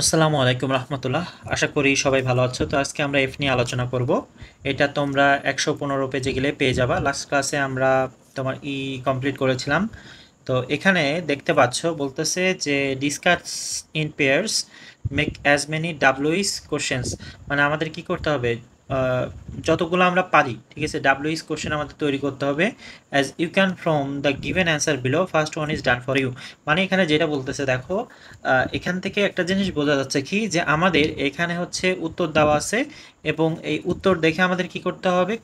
আসসালামু আলাইকুম রহমতুল্লাহ। আশা করি সবাই ভালো আছো। তো আজকে আমরা এফ নিয়ে আলোচনা করব। এটা তোমরা 115 পেজে গেলে পেয়ে যাবা। লাস্ট ক্লাসে আমরা তোমার কমপ্লিট করেছিলাম। তো এখানে দেখতে পাচ্ছ বলতেছে যে discuss in pairs, make as many WH questions. মানে আমাদের কি করতে হবে, যতগুলো আমরা পারি, ঠিক আছে, ডাব্লিউইস কোশ্চেন আমাদের তৈরি করতে হবে। As you can from the given answer below first one is done for you. মানে এখানে যেটা বলতেছে দেখো, এখান থেকে একটা জিনিস বোঝা যাচ্ছে কি, যে আমাদের এখানে হচ্ছে উত্তর দেওয়া আছে এবং এই উত্তর দেখে আমাদের কি করতে হবে,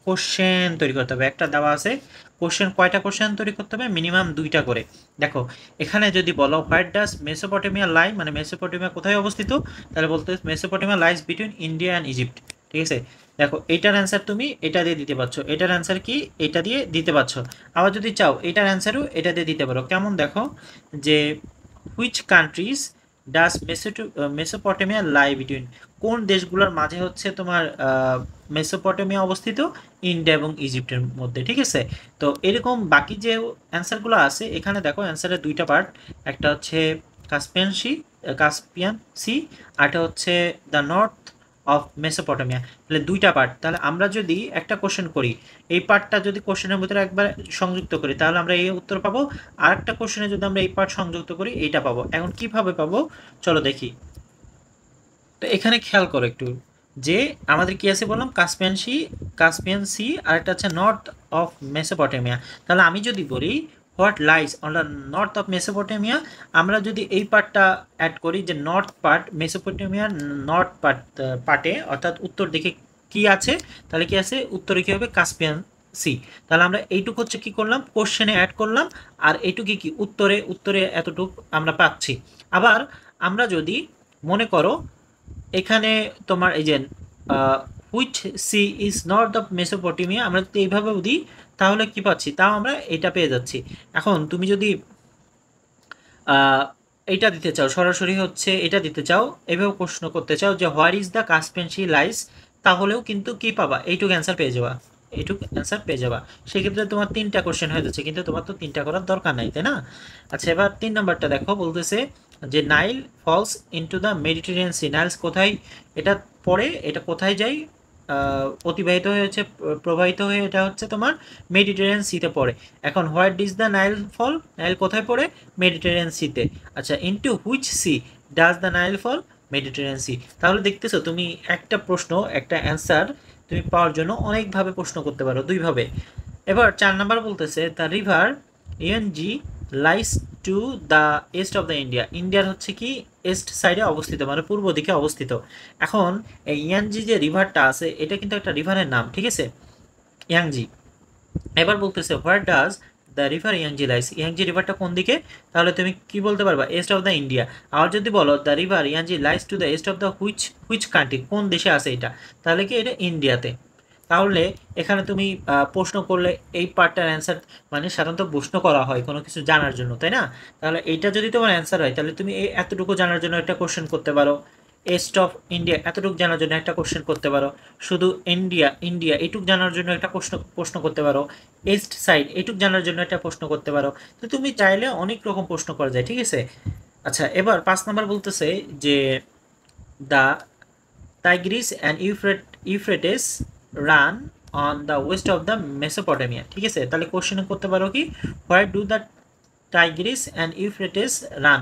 কোশ্চেন তৈরি করতে হবে। একটা দেওয়া আছে কোশ্চেন, কয়টা কোশ্চেন তৈরি করতে হবে, মিনিমাম 2টা করে। দেখো এখানে যদি বলো হোয়াট ডাজ মেসোপটেমিয়া লাই, মানে মেসোপটেমিয়া কোথায় অবস্থিত, তাহলে বলতে Mesopotamia lines between India and Egypt. ঠিক আছে, দেখো এইটার অ্যান্সার তুমি এটা দিয়ে দিতে পারছো, এটার অ্যান্সার কি এটা দিয়ে দিতে পারছো। আবার যদি চাও এটার অ্যান্সারও এটা দিয়ে দিতে পারো। কেমন দেখো, যে which countries does Mesopotamia lie between, কোন দেশগুলোর মাঝে হচ্ছে তোমার মেসোপটেমিয়া অবস্থিত, ইন্ডিয়া এবং ইজিপ্টের মধ্যে। ঠিক আছে, তো এরকম বাকি যে অ্যান্সারগুলো আছে এখানে দেখো, অ্যান্সারের 2টা পার্ট। একটা হচ্ছে কাস্পিয়ান সি, কাস্পিয়ান সি, আরটা হচ্ছে দ্য নর্থ অফ মেসোপটেমিয়া। তাহলে 2টা পার্ট। তাহলে আমরা যদি একটা কোশ্চেন করি, এই পার্টটা যদি কোশ্চেনের ভিতরে একবার সংযুক্ত করি তাহলে আমরা এই উত্তর পাবো। আর একটা কোশ্চেনে যদি আমরা এই পার্ট সংযুক্ত করি এইটা পাবো। এখন কিভাবে পাবো চলো দেখি। তো এখানে খেয়াল করো একটু, যে আমাদের কি আছে বললাম, কাস্পিয়ান সি আর একটা হচ্ছে নর্থ অফ মেসোপটেমিয়া। তাহলে আমি যদি বলি what lines on the north of Mesopotamia, আমরা যদি এই পার্টটা অ্যাড করি, যে নর্থ পার্ট মেসোপটেমিয়ার নর্থ পার্টে অর্থাৎ উত্তর দিকে কি আছে, তাহলে কি আছে উত্তরে কি হবে, কাস্পিয়ান সি। তাহলে আমরা এইটুকু হচ্ছে কি করলাম, কোশ্চেনে অ্যাড করলাম, আর এইটুকু কি উত্তরে, উত্তরে এতটুকু আমরা পাচ্ছি। আবার আমরা যদি মনে করো এখানে তোমার এই যে which sea is north of Mesopotamia, আমরা যদি এইভাবে দিই তাহলে কি পাচ্ছি, তাও আমরা এটা পেয়ে যাচ্ছি। এখন তুমি যদি এইটা দিতে চাও, সরাসরি হচ্ছে এটা দিতে চাও, এভাবে প্রশ্ন করতে চাও যে where is the Caspian sea lies, তাহলেও কিন্তু কি পাবা, এইটুকু অ্যান্সার পেয়ে যাবা, এইটুকু অ্যান্সার পেয়ে যাবা। সেক্ষেত্রে তোমার 3টা কোশ্চেন হয়ে যাচ্ছে, কিন্তু তোমার তো 3টা করার দরকার নাই, তাই না? আচ্ছা, এবার 3 নম্বরটা দেখো, বলতেছে যে Nile falls into the Mediterranean sea, Nile's কোথায় এটা পড়ে, এটা কোথায় যায়, অতিবাহিত হয়েছে, প্রবাহিত হয়ে এটা হচ্ছে তোমার মেডিটেরিয়ান সিতে পড়ে। এখন what is the Nile fall, Nile কোথায় পড়ে, মেডিটেরিয়ান সিতে। আচ্ছা, into which sea does the Nile fall, Mediterranean sea. তাহলে দেখতেছো তুমি একটা প্রশ্ন, একটা অ্যান্সার তুমি পাওয়ার জন্য অনেকভাবে প্রশ্ন করতে পারো, দুইভাবে। এবার 4 নম্বর বলতেছে the river ENG lines to the east of the India, ইন্ডিয়ার হচ্ছে কি ইস্ট সাইডে অবস্থিত, মানে পূর্ব দিকে অবস্থিত। এখন এই ইয়ানজি যে রিভারটা আছে এটা কিন্তু একটা রিভারের নাম, ঠিক আছে, ইয়াংজি। এবার বলতেছে where does the river Yangtze lies, Yangtze রিভারটা কোন দিকে, তাহলে তুমি কি বলতে পারবা, ইস্ট অফ দ্য ইন্ডিয়া। আর যদি বলো the river Yangtze lies to the east of the which which country, কোন দেশে আছে এটা, তাহলে কি এটা ইন্ডিয়াতে। তাহলে এখানে তুমি প্রশ্ন করলে এই পার্টটার অ্যান্সার, মানে সাধারণত প্রশ্ন করা হয় কোনো কিছু জানার জন্য, তাই না? তাহলে এইটা যদি তোমার অ্যান্সার হয় তাহলে তুমি এই এতটুকু জানার জন্য একটা কোশ্চেন করতে পারো, ইস্ট অফ ইন্ডিয়া এতটুকু জানার জন্য একটা কোশ্চেন করতে পারো, শুধু ইন্ডিয়া ইন্ডিয়া এইটুক জানার জন্য একটা প্রশ্ন করতে পারো, ইস্ট সাইড এইটুক জানার জন্য একটা প্রশ্ন করতে পারো। তো তুমি চাইলে অনেক রকম প্রশ্ন করা যায়, ঠিক আছে। আচ্ছা, এবার 5 নম্বর বলতেছে যে the Tigris and Euphrates run on the West of the Mesopotamia. ঠিক আছে, তাহলে কোশ্চেন করতে পারো কি, where do the Tigris and Euphrates run,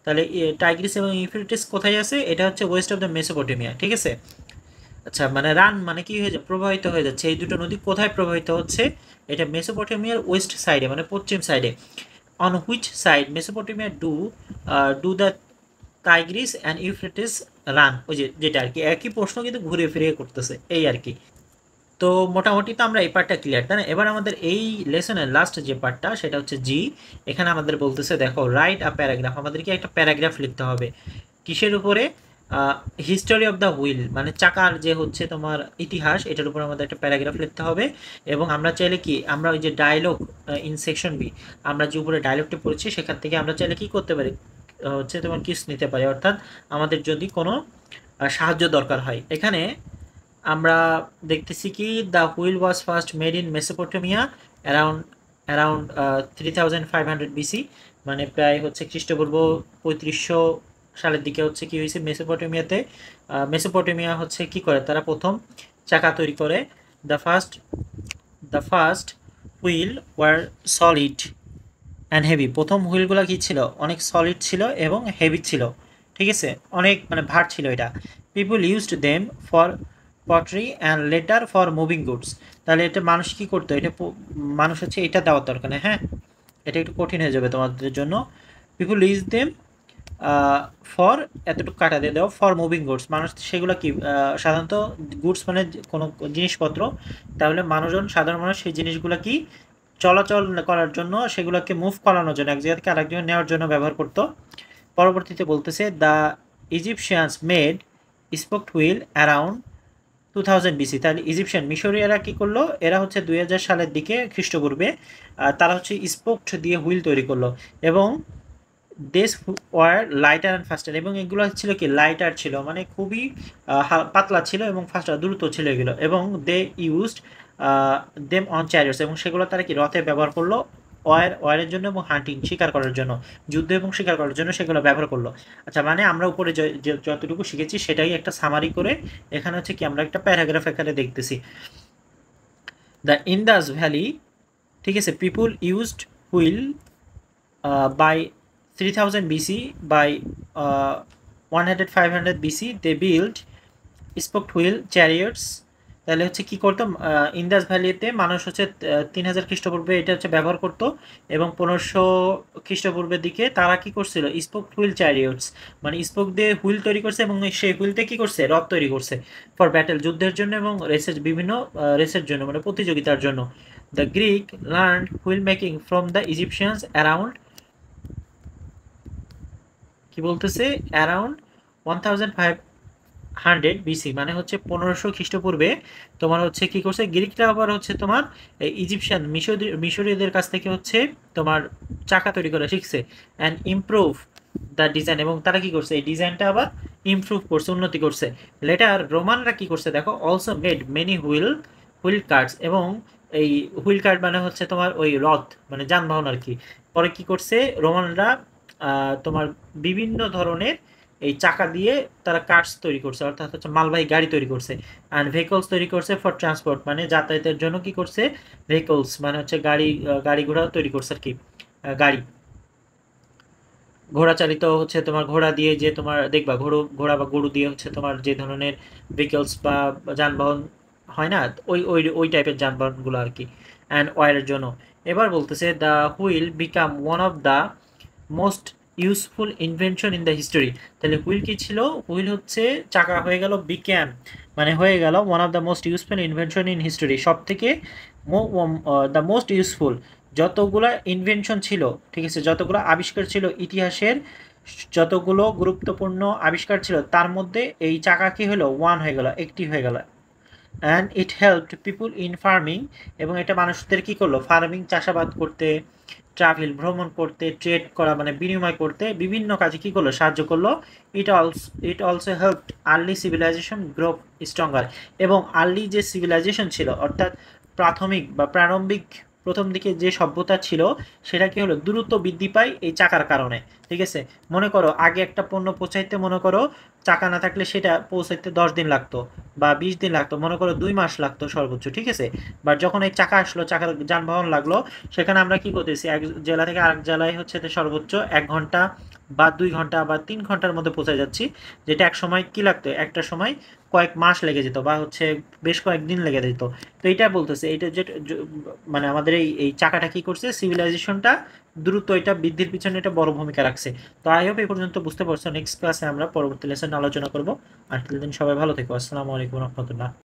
তাহলে টাইগ্রিস এবং ইউফ্রেটিস কোথায় আছে, এটা হচ্ছে ওয়েস্ট অফ দ্য মেসোপটেমিয়া। ঠিক আছে, আচ্ছা, মানে রান মানে কি হয়ে যায়, প্রবাহিত হয়ে যাচ্ছে। এই দুটো নদী কোথায় প্রবাহিত হচ্ছে, এটা মেসোপটেমিয়ার ওয়েস্ট সাইডে, মানে পশ্চিম সাইডে। On which side Mesopotamia do the Tigris and Euphrates run, ওই যে যেটা আর কি, একই প্রশ্ন কিন্তু ঘুরে ফিরে করতেছে এই আর কি। তো মোটামুটি তো আমরা এই পার্টটা ক্লিয়ার, তাই না? এবার আমাদের এই লেসনের লাস্ট যে পার্টটা সেটা হচ্ছে জি। এখানে আমাদের বলতেছে দেখো রাইট আ প্যারাগ্রাফ, আমাদেরকে একটা প্যারাগ্রাফ লিখতে হবে। কিসের উপরে, হিস্টোরি অফ দ্য হুইল, মানে চাকার যে হচ্ছে তোমার ইতিহাস, এটার উপর আমাদের একটা প্যারাগ্রাফ লিখতে হবে। এবং আমরা চাইলে কি, আমরা ওই যে ডায়লগ ইন সেকশন বি, আমরা যে উপরে ডায়লগটি পড়েছি সেখান থেকে আমরা চাইলে কি করতে পারি, হচ্ছে তোমার কিস নিতে পারি, অর্থাৎ আমাদের যদি কোনো সাহায্য দরকার হয়। এখানে আমরা দেখতেছি কি the wheel was first made in Mesopotamia around around 3500 BC, মানে প্রায় হচ্ছে খ্রিস্টপূর্ব 3500 সালের দিকে হচ্ছে কি হয়েছে, মেসোপটেমিয়া হচ্ছে কি করে, তারা প্রথম চাকা তৈরি করে। The first the first wheel were solid and heavy. প্রথম হুইলগুলো কি ছিল, অনেক সলিড ছিল এবং হেভি ছিল, ঠিক আছে, অনেক মানে ভার ছিল এটা। People used them for pottery and later for moving goods. তাহলে এটা মানুষ কি করতো, এটা মানুষ হচ্ছে এটা দেওয়ার দরকার নেই, হ্যাঁ, এটা একটু কঠিন হয়ে যাবে তোমাদের জন্য। পিপুল ইউজ দেম ফর, এতটুকু কাটা দিয়ে দাও, ফর মুভিং গুডস, মানুষ সেগুলো কি সাধারণত গুডস মানে কোনো জিনিসপত্র, তাহলে মানুষজন, সাধারণ মানুষ সেই জিনিসগুলো কি চলাচল করার জন্য, সেগুলোকে মুভ করানোর জন্য, এক জায়গা থেকে আরেক জায়গায় নেওয়ার জন্য ব্যবহার করতো। পরবর্তীতে বলতেছে the Egyptians made spoked wheel around 2000 BC. তাহলে ইজিপশিয়ান মিশরীয়রা কি করলো, এরা হচ্ছে 2000 সালের দিকে খ্রিস্টপূর্বে তারা হচ্ছে স্পোকড দিয়ে হুইল তৈরি করলো, এবং দেশ ওয়ার লাইটার অ্যান্ড ফাস্টার, এবং এগুলো ছিল কি লাইটার ছিল, মানে খুবই পাতলা ছিল এবং ফাস্টার দ্রুত ছিল এগুলো, এবং they used them on chariots, এবং সেগুলো তারা কি রথে ব্যবহার করলো, ওয়ারের জন্য এবং হান্টিং শিকার করার জন্য, যুদ্ধ এবং শিকার করার জন্য সেগুলো ব্যবহার করলো। আচ্ছা, মানে আমরা উপরে যতটুকু শিখেছি সেটাই একটা সামারি করে এখানে হচ্ছে কি আমরা একটা প্যারাগ্রাফ এখানে দেখতেছি। দ্য ইন্দাস ভ্যালি, ঠিক আছে, people used wheel by 3000 BC, by 500 BC they built spoked wheel chariots। তাহলে হচ্ছে কি করতো, ইন্দাস ভ্যালিতে মানুষ হচ্ছে 3000 খ্রিস্টপূর্বে এটা হচ্ছে ব্যবহার করত, এবং 1500 খ্রিস্টপূর্বের দিকে তারা কি করছিল, স্পোক হুইল চ্যারিয়টস, মানে স্পোক দিয়ে হুইল তৈরি করছে, এবং সেই হুইলতে কি করছে, রথ তৈরি করছে, ফর ব্যাটেল, যুদ্ধের জন্য, এবং রেসের বিভিন্ন রেসের জন্য, মানে প্রতিযোগিতার জন্য। The Greek learn wheel making from the Egyptians around, কি বলতেছে, অ্যারাউন্ড 1500 বিসি, মানে হচ্ছে 1500 খ্রিস্টপূর্বে তোমার হচ্ছে কি করছে, গ্রিকরা আবার হচ্ছে তোমার ইজিপশিয়ান মিশরীয়দের কাছ থেকে হচ্ছে তোমার চাকা তৈরি করা শিখছে, অ্যান্ড ইমপ্রুভ দ্য ডিজাইন, এবং তারা কি করছে, এই ডিজাইনটা আবার ইমপ্রুভ করছে, উন্নতি করছে। লেটার রোমানরা কি করছে দেখো, also made many wheel carts, এবং এই হুইল কার্ট মানে হচ্ছে তোমার ওই রথ, মানে যানবাহন আর কি। পরে কি করছে রোমানরা, তোমার বিভিন্ন ধরনের এই চাকা দিয়ে তারা কার্স তৈরি করছে, অর্থাৎ হচ্ছে মালবাহী গাড়ি তৈরি করছে, অ্যান্ড ভেহিকলস তৈরি করছে ফর ট্রান্সপোর্ট, মানে যাতায়াতের জন্য কি করছে, ভেহিকলস মানে হচ্ছে গাড়ি ঘোড়া তৈরি করছে আর কি, গাড়ি ঘোড়া চালিত হচ্ছে তোমার, ঘোড়া দিয়ে যে তোমার দেখবা ঘোড়া বা গরু দিয়ে হচ্ছে তোমার যে ধরনের ভেহিকলস বা যানবাহন হয় না, ওই ওই ওই টাইপের যানবাহনগুলো আর কি, অ্যান্ড ওয়ারের জন্য। এবার বলতেছে the wheel become one of the most useful invention in the history. তাহলে হুইল কি ছিল, হুইল হচ্ছে চাকা হয়ে গেল, বিক্যাম মানে হয়ে গেল one of the most useful invention in history, সব থেকে দ্য মোস্ট ইউজফুল, যতগুলো ইনভেনশন ছিল, ঠিক আছে, যতগুলো আবিষ্কার ছিল ইতিহাসের, যতগুলো গুরুত্বপূর্ণ আবিষ্কার ছিল তার মধ্যে এই চাকা কি হলো, ওয়ান হয়ে গেল, একটি হয়ে গেল। And it helped people in farming, এবং এটা মানুষদের কি করলো, ফার্মিং চাষাবাদ করতে, ট্রাভেল ভ্রমণ করতে, ট্রেড করা মানে বিনিময় করতে, বিভিন্ন কাজে কি করলো, সাহায্য করলো। It also helped early civilization grow stronger, এবং আর্লি যে সিভিলাইজেশন ছিল, অর্থাৎ প্রাথমিক বা প্রারম্ভিক প্রথম দিকে যে সভ্যতা ছিল সেটা কি হলো, দ্রুত বৃদ্ধি পায় এই চাকার কারণে, ঠিক আছে। মনে করো আগে একটা পণ্য পৌঁছাইতে, মনে করো চাকা না থাকলে সেটা পৌঁছাইতে 10 দিন লাগতো বা 20 দিন লাগতো, মনে করো 2 মাস লাগতো সর্বোচ্চ, ঠিক আছে। বাট যখন এই চাকা আসলো, চাকার যানবাহন লাগলো, সেখানে আমরা কি করতেছি, এক জেলা থেকে আরেক জেলায় হচ্ছে সর্বোচ্চ 1 ঘন্টা বা 2 ঘন্টা বা 3 ঘন্টার মধ্যে পৌঁছে যাচ্ছি, যেটা এক সময় কি লাগতো, একটা সময় কয়েক মাস লেগে যেত বা হচ্ছে বেশ কয়েকদিন লেগে যেত। তো এইটা বলতেছে, এইটা যে মানে আমাদের এই চাকাটা কি করছে, সিভিলাইজেশনটা দ্রুত এটা বৃদ্ধির পিছনে এটা বড় ভূমিকা রাখছে। তো আই হোপ এই পর্যন্ত বুঝতে পারছো। নেক্সট ক্লাসে আমরা পরবর্তী লেসন আলোচনা করবো। আনটিল দিন সবাই ভালো থেকো। আসসালামু আলাইকুম রহমতুল্লাহ।